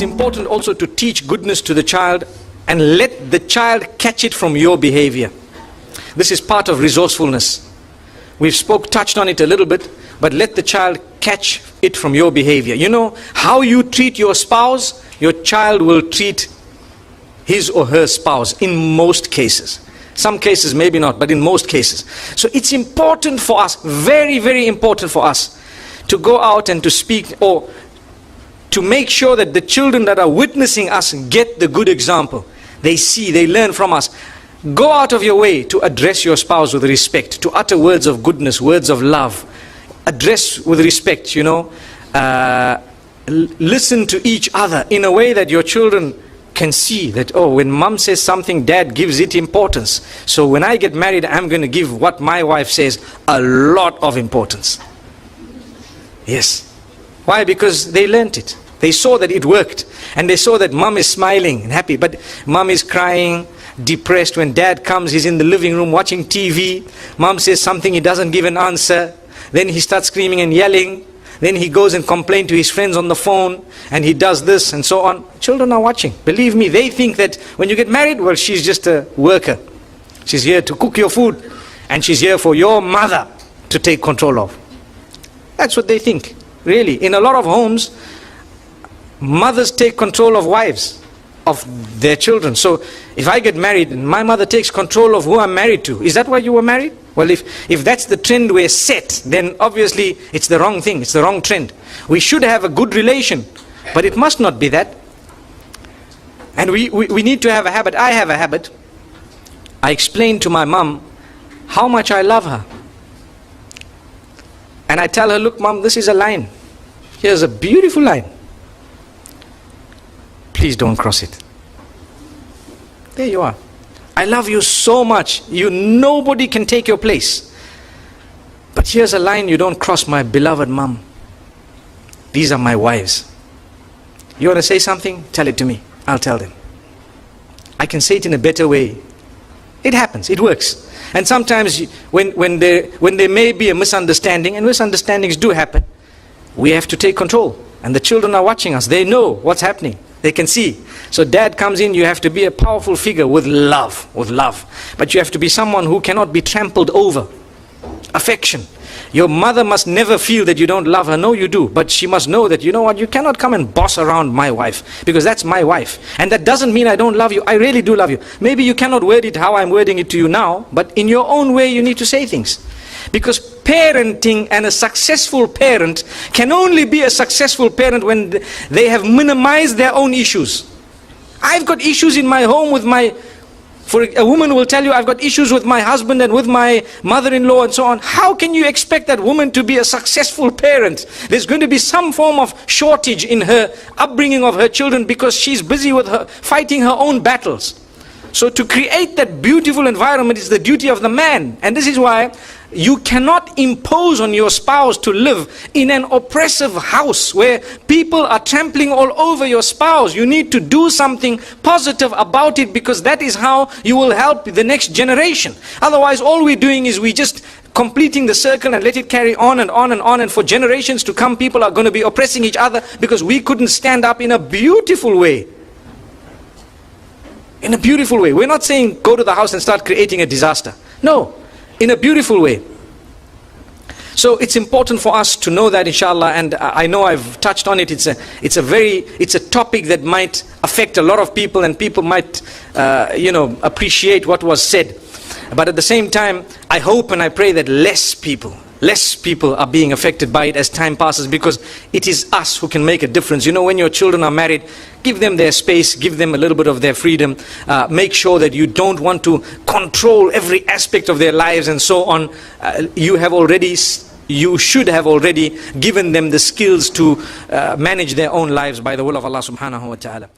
it's important also to teach goodness to the child and let the child catch it from your behavior. This is part of resourcefulness. We've touched on it a little bit, but let the child catch it from your behavior. You know, how you treat your spouse, your child will treat his or her spouse in most cases. Some cases maybe not, but in most cases. So it's important for us, very, very important for us, to go out and to speak, or to make sure that the children that are witnessing us get the good example. They see, they learn from us. Go out of your way to address your spouse with respect, to utter words of goodness, words of love. Address with respect, you know. Listen to each other in a way that your children can see that, oh, when mom says something, dad gives it importance. So when I get married, I'm going to give what my wife says a lot of importance. Yes. Why? Because they learnt it. They saw that it worked. And they saw that mom is smiling and happy. But mom is crying, depressed. When dad comes, he's in the living room watching TV. Mom says something, he doesn't give an answer. Then he starts screaming and yelling. Then he goes and complains to his friends on the phone, and he does this and so on. Children are watching. Believe me, they think that when you get married, well, she's just a worker. She's here to cook your food, and she's here for your mother to take control of. That's what they think, really. In a lot of homes, mothers take control of wives, of their children. So if I get married and my mother takes control of who I'm married to, is that why you were married? Well, if that's the trend we're set, then obviously it's the wrong thing, it's the wrong trend. We should have a good relation, but it must not be that. And we need to have a habit. I have a habit. I explain to my mom how much I love her. And I tell her, look mom, this is a line. Here's a beautiful line. Please don't cross it. There you are. I love you so much. Nobody can take your place. But here's a line you don't cross, my beloved mom. These are my wives. You want to say something? Tell it to me. I'll tell them. I can say it in a better way. It happens. It works. And sometimes when there may be a misunderstanding, and misunderstandings do happen, we have to take control. And the children are watching us. They know what's happening. They can see. So dad comes in, you have to be a powerful figure with love, But you have to be someone who cannot be trampled over. Affection. Your mother must never feel that you don't love her. No, you do. But she must know that, you know what, you cannot come and boss around my wife, because that's my wife. And that doesn't mean I don't love you. I really do love you. Maybe you cannot word it how I'm wording it to you now, but in your own way you need to say things. Because parenting, and a successful parent can only be a successful parent when they have minimized their own issues. I've got issues in my home with for a woman will tell you, I've got issues with my husband and with my mother-in-law and so on. How can you expect that woman to be a successful parent? There's going to be some form of shortage in her upbringing of her children, because she's busy with fighting her own battles. So to create that beautiful environment is the duty of the man. And this is why you cannot impose on your spouse to live in an oppressive house where people are trampling all over your spouse. You need to do something positive about it, because that is how you will help the next generation. Otherwise, all we're doing is we just completing the circle and let it carry on and on and on. And for generations to come, people are going to be oppressing each other because we couldn't stand up in a beautiful way. In a beautiful way. We're not saying go to the house and start creating a disaster. No, in a beautiful way. So it's important for us to know that, inshallah, and I know I've touched on it. It's a topic that might affect a lot of people, and people might appreciate what was said. But at the same time, I hope and I pray that less people are being affected by it as time passes, because it is us who can make a difference. You know, when your children are married, give them their space, give them a little bit of their freedom. Make sure that you don't want to control every aspect of their lives and so on. You should have already given them the skills to manage their own lives by the will of Allah subhanahu wa ta'ala.